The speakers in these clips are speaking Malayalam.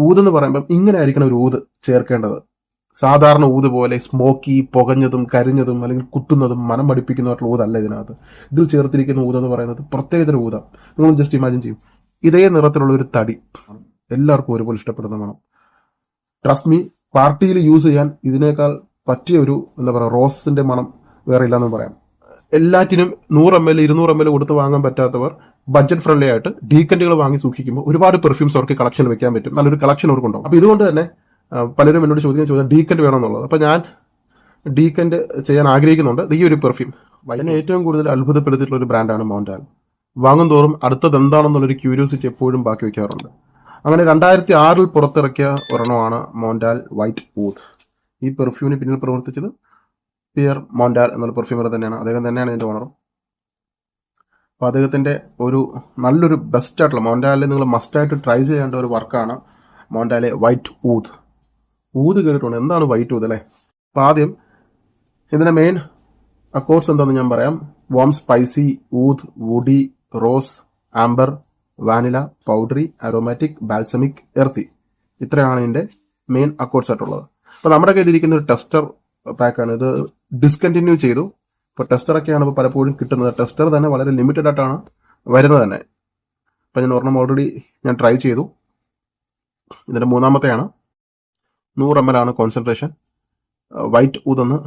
ഊതെന്ന് പറയുമ്പം ഇങ്ങനെ ആയിരിക്കണം ഒരു ഊത് ചേർക്കേണ്ടത്. സാധാരണ ഊത് പോലെ സ്മോക്കി, പുകഞ്ഞതും കരിഞ്ഞതും അല്ലെങ്കിൽ കുത്തുന്നതും മനം പഠിപ്പിക്കുന്നതായിട്ടുള്ള ഊതല്ല ഇതിനകത്ത്. ഇതിൽ ചേർത്തിരിക്കുന്ന ഊതെന്ന് പറയുന്നത് പ്രത്യേകതര ഊത. നിങ്ങൾ ജസ്റ്റ് ഇമാജിൻ ചെയ്യും, ഇതേ നിറത്തിലുള്ള ഒരു തടി എല്ലാവർക്കും ഒരുപോലെ ഇഷ്ടപ്പെടുന്ന മണം. ട്രസ്റ്റ് മീ, പാർട്ടിയിൽ യൂസ് ചെയ്യാൻ ഇതിനേക്കാൾ പറ്റിയ ഒരു എന്താ പറയുക റോസിന്റെ മണം വേറെ ഇല്ലാന്ന് പറയാം. എല്ലാറ്റിനും 100 ml 200 ml കൊടുത്ത് വാങ്ങാൻ പറ്റാത്തവർ ബഡ്ജറ്റ് ഫ്രണ്ട്ലി ആയിട്ട് ഡീക്കൻറ്റുകൾ വാങ്ങി സൂക്ഷിക്കുമ്പോൾ ഒരുപാട് പെർഫ്യൂംസ് അവർക്ക് കളക്ഷൻ വെക്കാൻ പറ്റും. നല്ലൊരു കളക്ഷൻ അവർക്ക് ഉണ്ടാവും. അപ്പൊ ഇതുകൊണ്ട് തന്നെ പലരും എന്നോട് ചോദിക്കാൻ ഡീക്കൻറ്റ് വേണമെന്നുള്ളത്. അപ്പൊ ഞാൻ ഡീക്കൻറ്റ് ചെയ്യാൻ ആഗ്രഹിക്കുന്നുണ്ട്. ഈ ഒരു പെർഫ്യൂം എന്നെ ഏറ്റവും കൂടുതൽ അത്ഭുതപ്പെടുത്തിയിട്ടുള്ള ഒരു ബ്രാൻഡാണ് മോണ്ടാൽ. വാങ്ങും തോറും അടുത്തത് എന്താണെന്നുള്ളൊരു ക്യൂരിയോസിറ്റി എപ്പോഴും ബാക്കി വെക്കാറുണ്ട്. അങ്ങനെ 2006 പുറത്തിറക്കിയ ഒരെണ്ണമാണ് മോണ്ടാൽ വൈറ്റ് ഊത്. ഈ പെർഫ്യൂമിന് പിന്നിൽ പ്രവർത്തിച്ചത് പിയർ മോണ്ടാൽ എന്നുള്ള പെർഫ്യൂമർ തന്നെയാണ്. അദ്ദേഹം തന്നെയാണ് ഇതിന്റെ ഓണറും. അപ്പൊ അദ്ദേഹത്തിന്റെ ഒരു നല്ലൊരു ബെസ്റ്റ് ആയിട്ടുള്ള മോണ്ടാലിൽ നിങ്ങൾ മസ്റ്റായിട്ട് ട്രൈ ചെയ്യേണ്ട ഒരു വർക്കാണ് മോണ്ടാലെ വൈറ്റ് ഊത്. ഊത് കേട്ടിട്ടുണ്ട്, എന്താണ് വൈറ്റ് ഊത് അല്ലേ? അപ്പൊ ആദ്യം ഇതിന്റെ മെയിൻ അക്കോർഡ്സ് എന്താണെന്ന് ഞാൻ പറയാം. Warm, spicy, oud, woody, rose, amber, vanilla, powdery, aromatic, balsamic, earthy. ഇത്രയാണ് ഇതിന്റെ മെയിൻ അക്കോർഡ്സ് ആയിട്ടുള്ളത്. അപ്പൊ നമ്മുടെ കയ്യിലിരിക്കുന്ന ഒരു ടെസ്റ്റർ പാക്കാണ്. ഇത് ഡിസ്കണ്ടിന്യൂ ചെയ്തു. ഇപ്പൊ ടെസ്റ്ററൊക്കെയാണ് ഇപ്പോൾ പലപ്പോഴും കിട്ടുന്നത്. ടെസ്റ്റർ തന്നെ വളരെ ലിമിറ്റഡ് ആയിട്ടാണ് വരുന്നത് തന്നെ. അപ്പൊ ഞാൻ ഒരെണ്ണം ഓൾറെഡി ഞാൻ ട്രൈ ചെയ്തു. ഇതിന്റെ മൂന്നാമത്തെയാണ്. 100 ml ആണ് കോൺസെൻട്രേഷൻ. വൈറ്റ് ഊതെന്ന്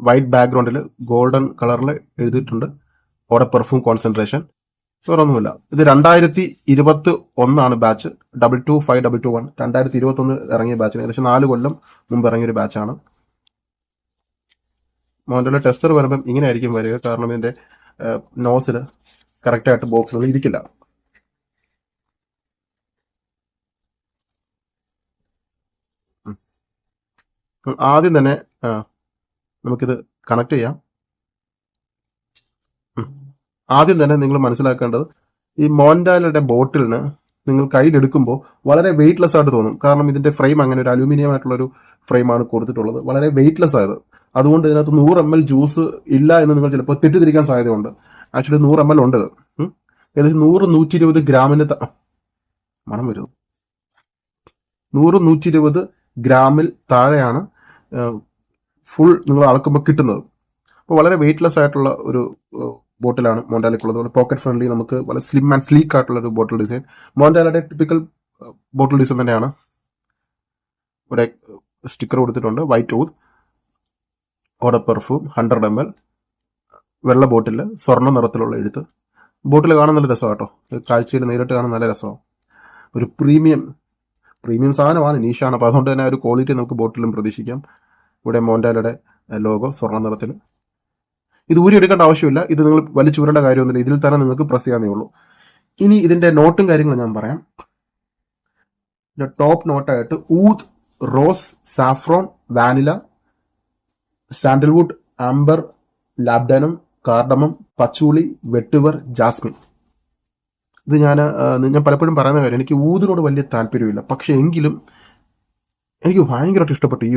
വൈറ്റ് ബാക്ക്ഗ്രൗണ്ടിൽ ഗോൾഡൻ കളറിൽ എഴുതിയിട്ടുണ്ട്. അവിടെ പെർഫ്യൂം കോൺസെൻട്രേഷൻ വേറൊന്നുമില്ല. ഇത് 2021 ബാച്ച് 225221. 2021 ഇറങ്ങിയ ബാച്ചിന് ഏകദേശം 4 കൊല്ലം മുമ്പ് ഇറങ്ങിയൊരു ബാച്ചാണ്. മോഡലിലെ ടെസ്റ്റർ വരുമ്പം ഇങ്ങനെ ആയിരിക്കും വരിക. കാരണം ഇതിന്റെ നോസിൽ കറക്റ്റായിട്ട് ബോക്സിൽ ഇരിക്കില്ല. ആദ്യം തന്നെ നമുക്കിത് കണക്ട് ചെയ്യാം. ആദ്യം തന്നെ നിങ്ങൾ മനസ്സിലാക്കേണ്ടത്, ഈ മോണ്ടാലയുടെ ബോട്ടിലിന് നിങ്ങൾ കയ്യിലെടുക്കുമ്പോൾ വളരെ വെയിറ്റ്ലെസ് ആയിട്ട് തോന്നും. കാരണം ഇതിന്റെ ഫ്രെയിം അങ്ങനെ ഒരു അലൂമിനിയം ആയിട്ടുള്ള ഒരു ഫ്രെയിമാണ് കൊടുത്തിട്ടുള്ളത്. വളരെ വെയിറ്റ്ലെസ് ആയത്. അതുകൊണ്ട് ഇതിനകത്ത് 100 ml ജ്യൂസ് ഇല്ല എന്ന് നിങ്ങൾ ചിലപ്പോൾ തെറ്റിദ്ധരിക്കാൻ സാധ്യതയുണ്ട്. ആക്ച്വലി 100 ml ഉണ്ട്. ഏകദേശം 100-120 ഗ്രാമിന് മണം വരുന്നു. 100-120 ഗ്രാമിൽ താഴെയാണ് ഫുൾ നിങ്ങൾ അളക്കുമ്പോൾ കിട്ടുന്നത്. അപ്പോൾ വളരെ വെയിറ്റ്ലെസ് ആയിട്ടുള്ള ഒരു ബോട്ടിലാണ് മോണ്ടാലിക്കുള്ളത്. അതുപോലെ പോക്കറ്റ് ഫ്രണ്ട്ലി, നമുക്ക് വളരെ സ്ലിം ആൻഡ് സ്ലീക്ക് ആയിട്ടുള്ള ഒരു ബോട്ടിൽ ഡിസൈൻ. മോണ്ടാലയുടെ ടിപ്പിക്കൽ ബോട്ടിൽ ഡിസൈൻ തന്നെയാണ്. ഇവിടെ സ്റ്റിക്കർ കൊടുത്തിട്ടുണ്ട്. വൈറ്റ് ഊത്, ഓർഡർ പെർഫ്യൂം, 100 ml, വെള്ള ബോട്ടിൽ, സ്വർണ്ണ നിറത്തിലുള്ള എഴുത്ത്. ബോട്ടിൽ കാണാൻ നല്ല രസമാണ് കേട്ടോ. കാഴ്ചയിൽ നേരിട്ട് കാണാൻ നല്ല രസമാണ്. ഒരു പ്രീമിയം സാധനമാണ്, നീഷാണ്. അപ്പോൾ അതുകൊണ്ട് തന്നെ ഒരു ക്വാളിറ്റി നമുക്ക് ബോട്ടിലും പ്രതീക്ഷിക്കാം. ഇവിടെ മോണ്ടാലയുടെ ലോഗോ സ്വർണ്ണ നിറത്തിൽ. ഇത് ഊരി എടുക്കേണ്ട ആവശ്യമില്ല. ഇത് നിങ്ങൾ വലിച്ചൂരേണ്ട കാര്യമൊന്നുമില്ല. ഇതിൽ തന്നെ നിങ്ങൾക്ക് പ്രസ് ചെയ്യാനേ ഉള്ളൂ. ഇനി ഇതിന്റെ നോട്ടും കാര്യങ്ങളും ഞാൻ പറയാം. ടോപ്പ് നോട്ടായിട്ട് oud, rose, saffron, vanilla, sandalwood, amber, labdanum, cardamom, patchouli, vetiver, jasmine. ഇത് ഞാൻ പലപ്പോഴും പറയുന്ന കാര്യം, എനിക്ക് ഊതിനോട് വലിയ താല്പര്യമില്ല. പക്ഷെ എങ്കിലും എനിക്ക് ഭയങ്കരമായിട്ട് ഇഷ്ടപ്പെട്ടു ഈ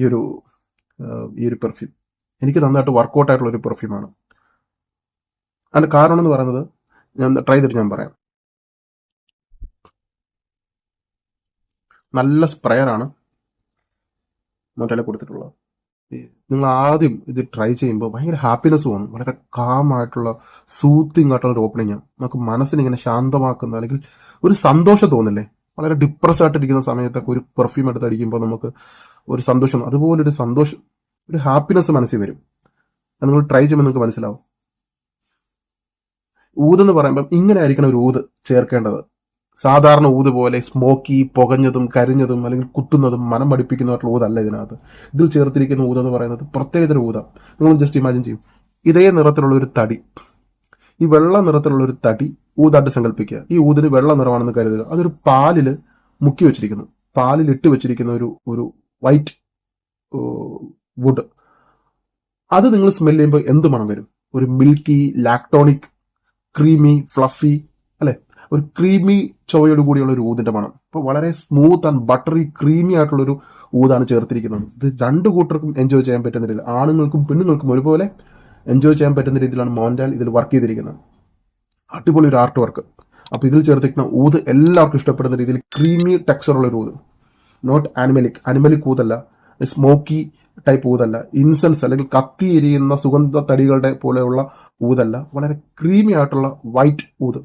ഒരു പെർഫ്യൂം. എനിക്ക് നന്നായിട്ട് വർക്കൗട്ട് ആയിട്ടുള്ള ഒരു പെർഫ്യൂമാണ്. അതിന്റെ കാരണം എന്ന് പറയുന്നത് ഞാൻ ട്രൈ ചെയ്തിട്ട് ഞാൻ പറയാം. നല്ല സ്പ്രെയറാണ് മോണ്ടാല കൊടുത്തിട്ടുള്ളത്. നിങ്ങൾ ആദ്യം ഇത് ട്രൈ ചെയ്യുമ്പോൾ ഭയങ്കര ഹാപ്പിനെസ് തോന്നും. വളരെ കാമായിട്ടുള്ള സൂത്തിങ് ആയിട്ടുള്ള ഒരു ഓപ്പണിങ്. നമുക്ക് മനസ്സിനെ ഇങ്ങനെ ശാന്തമാക്കുന്ന, അല്ലെങ്കിൽ ഒരു സന്തോഷം തോന്നില്ലേ? വളരെ ഡിപ്രസ് ആയിട്ടിരിക്കുന്ന സമയത്തൊക്കെ ഒരു പെർഫ്യൂം എടുത്ത് അടിക്കുമ്പോൾ നമുക്ക് ഒരു സന്തോഷം, അതുപോലൊരു സന്തോഷം, ഒരു ഹാപ്പിനെസ് മനസ്സിൽ വരും. അത് നിങ്ങൾ ട്രൈ ചെയ്യുമ്പോൾ നിങ്ങൾക്ക് മനസ്സിലാവും. ഊതെന്ന് പറയുമ്പം ഇങ്ങനെ ആയിരിക്കണം ഒരു ഊത് ചേർക്കേണ്ടത്. സാധാരണ ഊത് പോലെ സ്മോക്കി, പുകഞ്ഞതും കരിഞ്ഞതും അല്ലെങ്കിൽ കുത്തുന്നതും മനം പഠിപ്പിക്കുന്നതായിട്ടുള്ള ഊതല്ല ഇതിനകത്ത്. ഇതിൽ ചേർത്തിരിക്കുന്ന ഊതെന്ന് പറയുന്നത് പ്രത്യേകതര ഊത. നിങ്ങൾ ജസ്റ്റ് ഇമാജിൻ ചെയ്യും, ഇതേ നിറത്തിലുള്ള ഒരു തടി, ഈ വെള്ള നിറത്തിലുള്ള ഒരു തടി ഊതായിട്ട് സങ്കല്പിക്കുക. ഈ ഊതിന് വെള്ള നിറമാണെന്ന് കരുതുക. അതൊരു പാലിൽ മുക്കി വെച്ചിരിക്കുന്നു, പാലിൽ ഇട്ട് വെച്ചിരിക്കുന്ന ഒരു വൈറ്റ് വുഡ്. അത് നിങ്ങൾ സ്മെൽ ചെയ്യുമ്പോൾ എന്ത് മണം വരും? ഒരു മിൽക്കി, ലാക്ടോണിക്, ക്രീമി, ഫ്ലഫി അല്ലെ? ഒരു ക്രീമി ചൊവയോട് കൂടിയുള്ള ഒരു ഊതിന്റെ മണം. അപ്പോൾ വളരെ സ്മൂത്ത് ആൻഡ് ബട്ടറി ക്രീമി ആയിട്ടുള്ള ഒരു ഊതാണ് ചേർത്തിരിക്കുന്നത്. ഇത് രണ്ടു കൂട്ടർക്കും എൻജോയ് ചെയ്യാൻ പറ്റുന്ന രീതിയിൽ, ആണുങ്ങൾക്കും പെണ്ണുങ്ങൾക്കും ഒരുപോലെ എൻജോയ് ചെയ്യാൻ പറ്റുന്ന രീതിയിലാണ് മോണ്ടാൽ ഇതിൽ വർക്ക് ചെയ്തിരിക്കുന്നത്. അടിപൊളി ഒരു ആർട്ട് വർക്ക്. അപ്പോൾ ഇതിൽ ചേർത്തിരിക്കുന്ന ഊത് എല്ലാവർക്കും ഇഷ്ടപ്പെടുന്ന രീതിയിൽ ക്രീമി ടെക്സ്ചറുള്ള ഒരു ഊത്, നോട്ട് അനിമലിക് ഊതല്ല, സ്മോക്കി ടൈപ്പ് ഊതല്ല, ഇൻസെൻസ് അല്ലെങ്കിൽ കത്തി എരിയുന്ന സുഗന്ധ തടികളുടെ പോലെയുള്ള ഊതല്ല, വളരെ ക്രീമി ആയിട്ടുള്ള വൈറ്റ് ഊത്.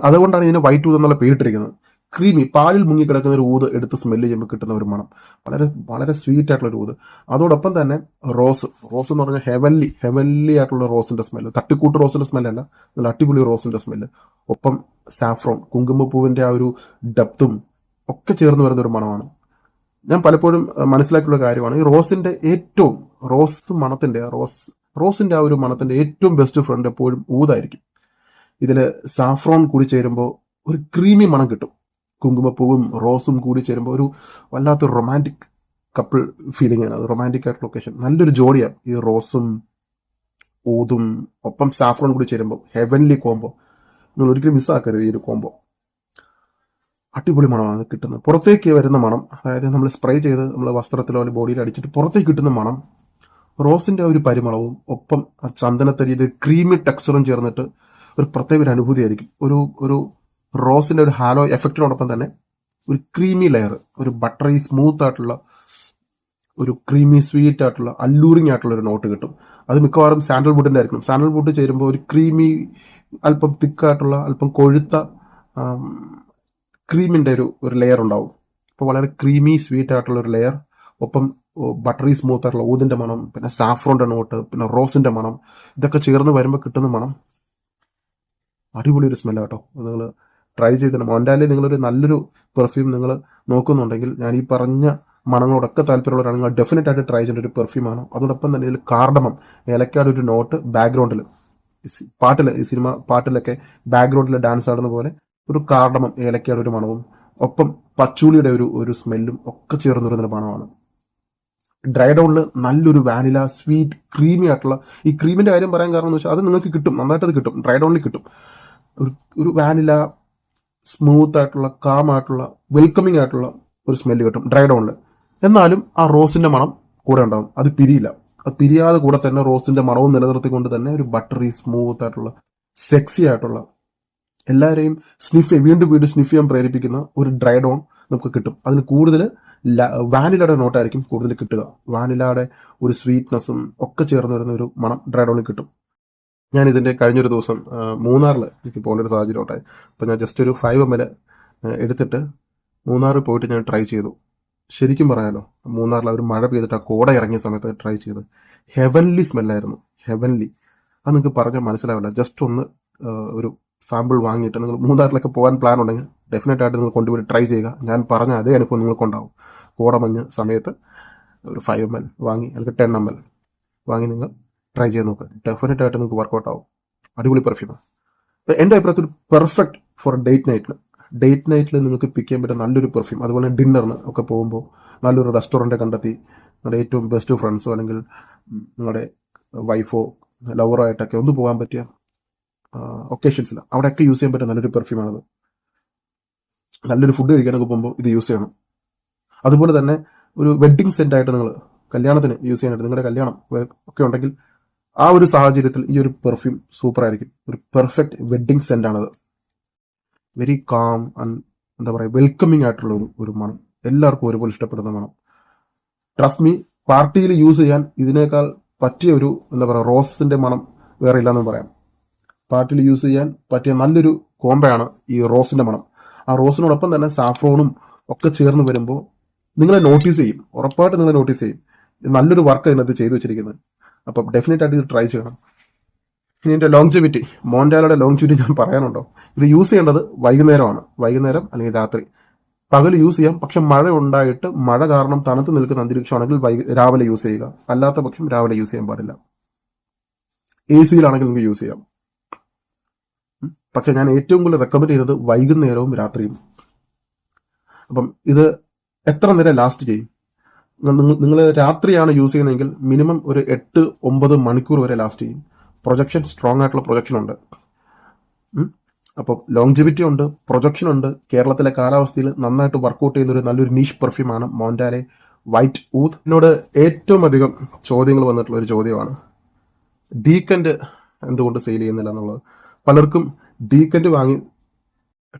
അതുകൊണ്ടാണ് ഇതിന് വൈറ്റ് ഊത് എന്നുള്ള പേരിട്ടിരിക്കുന്നത്. ക്രീമി, പാലിൽ മുങ്ങിക്കിടക്കുന്ന ഒരു ഊത് എടുത്ത് സ്മെല്ല് ചെയ്യുമ്പോൾ കിട്ടുന്ന ഒരു മണം, വളരെ വളരെ സ്വീറ്റ് ആയിട്ടുള്ള ഒരു ഊത്. അതോടൊപ്പം തന്നെ റോസ് എന്ന് പറഞ്ഞാൽ ഹെവൻലി ആയിട്ടുള്ള റോസിന്റെ സ്മെല്ല്, തട്ടിക്കൂട്ട് റോസിന്റെ സ്മെല്ലല്ല, നല്ല അടിപൊളി റോസിന്റെ സ്മെല്ല്. ഒപ്പം സാഫ്രോൺ, കുങ്കുമപ്പൂവിന്റെ ആ ഒരു ഡെപ്തും ഒക്കെ ചേർന്ന് വരുന്ന ഒരു മണമാണ്. ഞാൻ പലപ്പോഴും മനസ്സിലാക്കിയുള്ള കാര്യമാണ്, ഈ റോസിന്റെ ആ ഒരു മണത്തിന്റെ ഏറ്റവും ബെസ്റ്റ് ഫ്രണ്ട് എപ്പോഴും ഊതായിരിക്കും. ഇതിൽ സാഫ്രോൺ കൂടി ചേരുമ്പോൾ ഒരു ക്രീമി മണം കിട്ടും. കുങ്കുമപ്പൂവും റോസും കൂടി ചേരുമ്പോൾ ഒരു വല്ലാത്തൊരു റൊമാൻറ്റിക് കപ്പിൾ ഫീലിംഗ് ആണ്. അത് റൊമാൻറ്റിക് ആയിട്ടുള്ള ലൊക്കേഷൻ, നല്ലൊരു ജോഡിയാണ് ഈ റോസും ഊതും ഒപ്പം സാഫ്രോൺ കൂടി ചേരുമ്പോൾ. ഹെവൻലി കോംബോ, നിങ്ങൾ ഒരിക്കലും മിസ്സാക്കരുത് ഈ ഒരു കോംബോ. അടിപൊളി മണമാണ് കിട്ടുന്നത്. പുറത്തേക്ക് വരുന്ന മണം, അതായത് നമ്മൾ സ്പ്രേ ചെയ്ത് നമ്മൾ വസ്ത്രത്തിലോ അല്ലെങ്കിൽ ബോഡിയിൽ അടിച്ചിട്ട് പുറത്തേക്ക് കിട്ടുന്ന മണം, റോസിന്റെ ഒരു പരിമളവും ഒപ്പം ആ ചന്ദനത്തരിയുടെ ക്രീമി ടെക്സ്ചറും ചേർന്നിട്ട് ഒരു പ്രത്യേക ഒരു അനുഭൂതിയായിരിക്കും. ഒരു റോസിന്റെ ഒരു ഹാലോ എഫക്റ്റിനോടൊപ്പം തന്നെ ഒരു ക്രീമി ലെയർ, ഒരു ബട്ടറി സ്മൂത്ത് ആയിട്ടുള്ള ഒരു ക്രീമി സ്വീറ്റ് ആയിട്ടുള്ള അല്ലൂറിങ് ആയിട്ടുള്ള ഒരു നോട്ട് കിട്ടും. അത് മിക്കവാറും സാൻഡൽവുഡിന്റെ ആയിരിക്കും. സാൻഡൽവുഡ് ചേരുമ്പോൾ ഒരു ക്രീമി, അല്പം തിക്കായിട്ടുള്ള, അല്പം കൊഴുത്ത ക്രീമിന്റെ ഒരു ലെയർ ഉണ്ടാവും. അപ്പോൾ വളരെ ക്രീമി സ്വീറ്റ് ആയിട്ടുള്ള ഒരു ലെയർ, ഒപ്പം ബട്ടറി സ്മൂത്ത് ആയിട്ടുള്ള ഊതിന്റെ മണം, പിന്നെ സാഫ്രോന്റെ നോട്ട്, പിന്നെ റോസിന്റെ മണം, ഇതൊക്കെ ചേർന്ന് വരുമ്പോൾ കിട്ടുന്ന മണം അടിപൊളി ഒരു സ്മെല്ലാണ് കേട്ടോ. നിങ്ങൾ ട്രൈ ചെയ്തിട്ടുണ്ട്. മോണ്ടാലിൽ നിങ്ങളൊരു നല്ലൊരു പെർഫ്യൂം നിങ്ങൾ നോക്കുന്നുണ്ടെങ്കിൽ, ഞാൻ ഈ പറഞ്ഞ മണങ്ങളോടൊക്കെ താല്പര്യമുള്ളവരാണ്, നിങ്ങൾ ഡെഫിനറ്റ് ആയിട്ട് ട്രൈ ചെയ്യേണ്ട ഒരു പെർഫ്യൂമാണ്. അതോടൊപ്പം തന്നെ ഇതിൽ കാർഡമം, ഏലക്കാട് ഒരു നോട്ട് ബാക്ക്ഗ്രൗണ്ടിൽ, ഈ സിനിമ പാട്ടിലൊക്കെ ബാക്ക്ഗ്രൗണ്ടിൽ ഡാൻസ് ആടുന്ന പോലെ ഒരു കാർഡമം, ഏലക്കാട് ഒരു മണവും ഒപ്പം പച്ചൂളിയുടെ ഒരു സ്മെല്ലും ഒക്കെ ചേർന്ന് വരുന്നൊരു മണമാണ്. ഡ്രൈ ഡൗണിൽ നല്ലൊരു വാനില സ്വീറ്റ് ക്രീമി ആയിട്ടുള്ള, ഈ ക്രീമിന്റെ കാര്യം പറയാൻ കാരണം എന്ന് വെച്ചാൽ അത് നിങ്ങൾക്ക് കിട്ടും, നന്നായിട്ട് അത് കിട്ടും, ഡ്രൈ ഡൗണിൽ കിട്ടും. ഒരു വാനില സ്മൂത്ത് ആയിട്ടുള്ള, കാം ആയിട്ടുള്ള, വെൽക്കമിങ് ആയിട്ടുള്ള ഒരു സ്മെല്ല് കിട്ടും ഡ്രൈ ഡൗണിൽ. എന്നാലും ആ റോസിന്റെ മണം കൂടെ ഉണ്ടാവും, അത് പിരിയില്ല. അത് പിരിയാതെ കൂടെ തന്നെ റോസിന്റെ മണവും നിലനിർത്തിക്കൊണ്ട് തന്നെ ഒരു ബട്ടറി സ്മൂത്ത് ആയിട്ടുള്ള, സെക്സി ആയിട്ടുള്ള, എല്ലാവരെയും വീണ്ടും സ്നിഫ് ചെയ്യാൻ പ്രേരിപ്പിക്കുന്ന ഒരു ഡ്രൈ ഡൗൺ നമുക്ക് കിട്ടും. അതിന് കൂടുതൽ വാനിലയുടെ നോട്ടായിരിക്കും കൂടുതൽ കിട്ടുക. വാനിലയുടെ ഒരു സ്വീറ്റ്നെസ്സും ഒക്കെ ചേർന്ന് വരുന്ന ഒരു മണം ഡ്രൈ ഡൗണിൽ കിട്ടും. ഞാൻ ഇതിന്റെ കഴിഞ്ഞൊരു ദിവസം മൂന്നാറിൽ എനിക്ക് പോകേണ്ട ഒരു സാഹചര്യം ഉണ്ടായി. അപ്പോൾ ഞാൻ ജസ്റ്റ് ഒരു 5 ml എടുത്തിട്ട് മൂന്നാറിൽ പോയിട്ട് ഞാൻ ട്രൈ ചെയ്തു. ശരിക്കും പറയാലോ, മൂന്നാറിൽ ഒരു മഴ പെയ്തിട്ട് ആ കോട ഇറങ്ങിയ സമയത്ത് ട്രൈ ചെയ്ത് ഹെവൻലി സ്മെല്ലായിരുന്നു. ഹെവൻലി, അത് നിങ്ങൾക്ക് പറഞ്ഞാൽ മനസ്സിലാവില്ല. ജസ്റ്റ് ഒന്ന് ഒരു സാമ്പിൾ വാങ്ങിയിട്ട് നിങ്ങൾ മൂന്നാറിലൊക്കെ പോകാൻ പ്ലാൻ ഉണ്ടെങ്കിൽ ഡെഫിനറ്റ് ആയിട്ട് നിങ്ങൾ കൊണ്ടുപോയി ട്രൈ ചെയ്യുക. ഞാൻ പറഞ്ഞ അതേ അനുഭവം നിങ്ങൾക്കുണ്ടാവും. കോടമഞ്ഞ് സമയത്ത് ഒരു 5 ml വാങ്ങി, അല്ലെങ്കിൽ 10 ml വാങ്ങി നിങ്ങൾ ട്രൈ ചെയ്ത് നോക്കുക. ഡെഫിനറ്റ് ആയിട്ട് നിങ്ങൾക്ക് വർക്കൗട്ട് ആവും. അടിപൊളി പെർഫ്യൂമാണ്. എൻ്റെ അഭിപ്രായത്തിൽ പെർഫെക്റ്റ് ഫോർ ഡേറ്റ് നൈറ്റിൽ നിങ്ങൾക്ക് പിക്ക് ചെയ്യാൻ പറ്റുന്ന നല്ലൊരു പെർഫ്യൂം. അതുപോലെ ഡിന്നറിന് ഒക്കെ പോകുമ്പോൾ നല്ലൊരു റെസ്റ്റോറൻറ്റ് കണ്ടെത്തി നിങ്ങളുടെ ഏറ്റവും ബെസ്റ്റ് ഫ്രണ്ട്സോ അല്ലെങ്കിൽ നിങ്ങളുടെ വൈഫോ ലവറോ ആയിട്ടൊക്കെ ഒന്ന് പോകാൻ പറ്റിയ ഒക്കേഷൻസിൽ അവിടെയൊക്കെ യൂസ് ചെയ്യാൻ പറ്റുന്ന നല്ലൊരു പെർഫ്യൂമാണത്. നല്ലൊരു ഫുഡ് കഴിക്കാനൊക്കെ പോകുമ്പോൾ ഇത് യൂസ് ചെയ്യണം. അതുപോലെ തന്നെ ഒരു വെഡ്ഡിങ് സെറ്റ് ആയിട്ട് നിങ്ങൾ കല്യാണത്തിന് യൂസ് ചെയ്യാനായിട്ട്, നിങ്ങളുടെ കല്യാണം ഒക്കെ ഉണ്ടെങ്കിൽ ആ ഒരു സാഹചര്യത്തിൽ ഈ ഒരു പെർഫ്യൂം സൂപ്പർ ആയിരിക്കും. ഒരു പെർഫെക്റ്റ് വെഡ്ഡിങ് സെന്റ് ആണത്. വെരി കാം ആൻഡ് എന്താ പറയുക, വെൽക്കമിങ് ആയിട്ടുള്ള ഒരു മണം, എല്ലാവർക്കും ഒരുപോലെ ഇഷ്ടപ്പെടുന്ന മണം. ട്രസ്റ്റ് മീ, പാർട്ടിയിൽ യൂസ് ചെയ്യാൻ ഇതിനേക്കാൾ പറ്റിയ ഒരു എന്താ പറയുക റോസിന്റെ മണം വേറെ ഇല്ലാന്ന് പറയാം. പാർട്ടിയിൽ യൂസ് ചെയ്യാൻ പറ്റിയ നല്ലൊരു കോംബയാണ് ഈ റോസിന്റെ മണം. ആ റോസിനോടൊപ്പം തന്നെ സാഫ്രോണും ഒക്കെ ചേർന്ന് വരുമ്പോൾ നിങ്ങളെ നോട്ടീസ് ചെയ്യും, ഉറപ്പായിട്ട് നിങ്ങളെ നോട്ടീസ് ചെയ്യും. നല്ലൊരു വർക്ക് അതിനകത്ത് ചെയ്തു വെച്ചിരിക്കുന്നത്. അപ്പം ഡെഫിനറ്റ് ആയിട്ട് ഇത് ട്രൈ ചെയ്യണം. ഇനി എൻ്റെ ലോങ്ജിവിറ്റി, മോണ്ടാലയുടെ ലോങ്ജിവിറ്റി ഞാൻ പറയാനുണ്ടോ? ഇത് യൂസ് ചെയ്യേണ്ടത് വൈകുന്നേരം അല്ലെങ്കിൽ രാത്രി. പകൽ യൂസ് ചെയ്യാം, പക്ഷെ മഴ ഉണ്ടായിട്ട് മഴ കാരണം തണുത്ത് നിൽക്കുന്ന അന്തരീക്ഷമാണെങ്കിൽ രാവിലെ യൂസ് ചെയ്യുക. അല്ലാത്ത പക്ഷം രാവിലെ യൂസ് ചെയ്യാൻ പാടില്ല. AC-യിലാണെങ്കിൽ നിങ്ങൾക്ക് യൂസ് ചെയ്യാം. പക്ഷെ ഞാൻ ഏറ്റവും കൂടുതൽ റെക്കമെൻഡ് ചെയ്തത് വൈകുന്നേരവും രാത്രിയും. അപ്പം ഇത് എത്ര നേരം ലാസ്റ്റ് ചെയ്യും? നിങ്ങൾ രാത്രിയാണ് യൂസ് ചെയ്യുന്നതെങ്കിൽ മിനിമം ഒരു 8-9 മണിക്കൂർ വരെ ലാസ്റ്റ് ചെയ്യും. പ്രൊജക്ഷൻ, സ്ട്രോങ് ആയിട്ടുള്ള പ്രൊജക്ഷൻ ഉണ്ട്. അപ്പോൾ ലോങ്ജിവിറ്റി ഉണ്ട്, പ്രൊജക്ഷൻ ഉണ്ട്. കേരളത്തിലെ കാലാവസ്ഥയിൽ നന്നായിട്ട് വർക്കൗട്ട് ചെയ്യുന്ന ഒരു നല്ലൊരു നീഷ് പെർഫ്യൂമാണ് മോണ്ടാലെ വൈറ്റ് ഊത്. എന്നോട് ഏറ്റവും അധികം ചോദ്യങ്ങൾ വന്നിട്ടുള്ള ഒരു ചോദ്യമാണ് ഡീക്കന്റ് എന്തുകൊണ്ട് സെയിൽ ചെയ്യുന്നില്ല എന്നുള്ളത്. പലർക്കും ഡീക്കന്റ് വാങ്ങി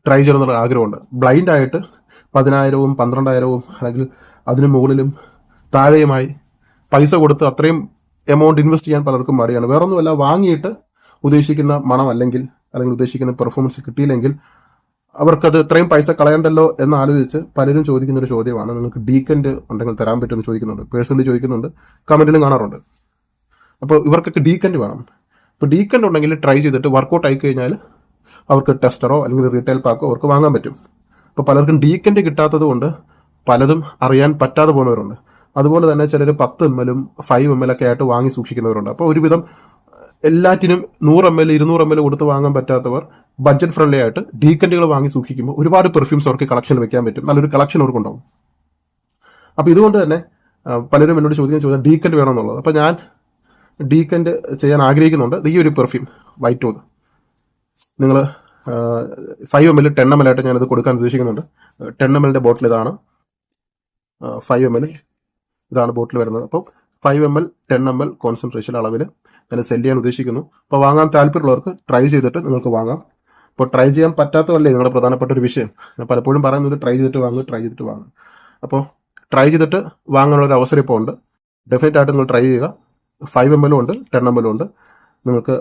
ട്രൈ ചെയ്യണമെന്നുള്ള ആഗ്രഹമുണ്ട്. ബ്ലൈൻഡ് ആയിട്ട് 10,000-വും 12,000-വും അല്ലെങ്കിൽ അതിന് മുകളിലും താഴെയുമായി പൈസ കൊടുത്ത് അത്രയും എമൗണ്ട് ഇൻവെസ്റ്റ് ചെയ്യാൻ പലർക്കും മടിയാണ്. വേറൊന്നുമല്ല, വാങ്ങിയിട്ട് ഉദ്ദേശിക്കുന്ന മണം അല്ലെങ്കിൽ ഉദ്ദേശിക്കുന്ന പെർഫോമൻസ് കിട്ടിയില്ലെങ്കിൽ അവർക്കത് ഇത്രയും പൈസ കളയണ്ടല്ലോ എന്ന് ആലോചിച്ച് പലരും ചോദിക്കുന്ന ഒരു ചോദ്യമാണ്, നിങ്ങൾക്ക് ഡീക്കൻറ്റ് ഉണ്ടെങ്കിൽ തരാൻ പറ്റുമെന്ന് ചോദിക്കുന്നുണ്ട്. പേഴ്സണലി ചോദിക്കുന്നുണ്ട്, കമന്റിലും കാണാറുണ്ട്. അപ്പോൾ ഇവർക്കൊക്കെ ഡീക്കൻറ്റ് വേണം. ഇപ്പോൾ ഡീക്കൻറ്റ് ഉണ്ടെങ്കിൽ ട്രൈ ചെയ്തിട്ട് വർക്കൗട്ട് ആയി കഴിഞ്ഞാൽ അവർക്ക് ടെസ്റ്ററോ അല്ലെങ്കിൽ റീറ്റെയിൽ പാക്കോ അവർക്ക് വാങ്ങാൻ പറ്റും. അപ്പോൾ പലർക്കും ഡീക്കൻറ്റ് കിട്ടാത്തത് കൊണ്ട് പലതും അറിയാൻ പറ്റാതെ പോകുന്നവരുണ്ട്. അതുപോലെ തന്നെ ചിലർ 10 ml 5 ml ഒക്കെ ആയിട്ട് വാങ്ങി സൂക്ഷിക്കുന്നവരുണ്ട്. അപ്പോൾ ഒരുവിധം എല്ലാറ്റിനും 100 ml 200 ml കൊടുത്ത് വാങ്ങാൻ പറ്റാത്തവർ ബഡ്ജറ്റ് ഫ്രണ്ട്ലി ആയിട്ട് ഡീക്കൻറ്റുകൾ വാങ്ങി സൂക്ഷിക്കുമ്പോൾ ഒരുപാട് പെർഫ്യൂംസ് അവർക്ക് കളക്ഷൻ വെക്കാൻ പറ്റും. നല്ലൊരു കളക്ഷൻ അവർക്കുണ്ടാവും. അപ്പോൾ ഇതുകൊണ്ട് തന്നെ പലരും എന്നോട് ചോദിക്കാൻ ഡീക്കൻറ്റ് വേണമെന്നുള്ളത്. അപ്പോൾ ഞാൻ ഡീക്കൻറ്റ് ചെയ്യാൻ ആഗ്രഹിക്കുന്നുണ്ട്. ഈ ഒരു പെർഫ്യൂം വൈറ്റ് ടൂത്ത് നിങ്ങൾ 5 ml 10 ml ആയിട്ട് ഞാനത് കൊടുക്കാൻ ഉദ്ദേശിക്കുന്നുണ്ട്. 10 ml ബോട്ടിൽ ഇതാണ്, 5 ml ഇതാണ് ബോട്ടിൽ വരുന്നത്. അപ്പോൾ 5 ml 10 ml കോൺസെൻട്രേഷൻ അളവിൽ ഞാൻ സെല് ചെയ്യാൻ ഉദ്ദേശിക്കുന്നു. അപ്പോൾ വാങ്ങാൻ താല്പര്യമുള്ളവർക്ക് ട്രൈ ചെയ്തിട്ട് നിങ്ങൾക്ക് വാങ്ങാം. ഇപ്പോൾ ട്രൈ ചെയ്യാൻ പറ്റാത്തതല്ലേ നിങ്ങളുടെ പ്രധാനപ്പെട്ട ഒരു വിഷയം. ഞാൻ പലപ്പോഴും പറയുന്നത് ട്രൈ ചെയ്തിട്ട് വാങ്ങും. അപ്പോൾ ട്രൈ ചെയ്തിട്ട് വാങ്ങാനുള്ള ഒരു അവസരം ഇപ്പോൾ ഉണ്ട്. ഡെഫിനറ്റ് ആയിട്ട് നിങ്ങൾ ട്രൈ ചെയ്യുക. 5 ml ഉണ്ട്, 10 ml ഉണ്ട്. നിങ്ങൾക്ക്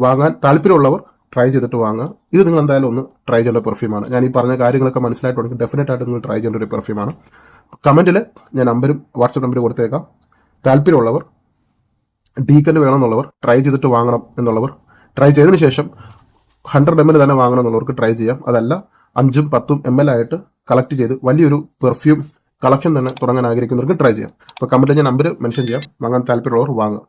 വാങ്ങാൻ താല്പര്യമുള്ളവർ ട്രൈ ചെയ്തിട്ട് വാങ്ങുക. ഇത് നിങ്ങൾ എന്തായാലും ഒന്ന് ട്രൈ ചെയ്യേണ്ട പെർഫ്യൂമാണ്. ഞാൻ ഈ പറഞ്ഞ കാര്യങ്ങളൊക്കെ മനസ്സിലായിട്ടുണ്ടെങ്കിൽ ഡെഫിനറ്റ് ആയിട്ട് നിങ്ങൾ ട്രൈ ചെയ്യേണ്ട ഒരു പെർഫ്യൂമാണ്. കമന്റിൽ ഞാൻ നമ്പരും വാട്സപ്പ് നമ്പരും കൊടുത്തേക്കാം. താല്പര്യമുള്ളവർ, ഡീക്കൻറ്റ് വേണമെന്നുള്ളവർ, ട്രൈ ചെയ്തിട്ട് വാങ്ങണം എന്നുള്ളവർ, ട്രൈ ചെയ്തതിന് ശേഷം 100 ml തന്നെ വാങ്ങണം എന്നുള്ളവർക്ക് ട്രൈ ചെയ്യാം. അതല്ല 5ഉം 10ഉം ml ആയിട്ട് കളക്ട് ചെയ്ത് വലിയൊരു പെർഫ്യൂം കളക്ഷൻ തന്നെ തുടങ്ങാൻ ആഗ്രഹിക്കുന്നവർക്ക് ട്രൈ ചെയ്യാം. അപ്പോൾ കമന്റിൽ ഞാൻ നമ്പർ മെൻഷൻ ചെയ്യാം. വാങ്ങാൻ താല്പര്യമുള്ളവർ വാങ്ങുക.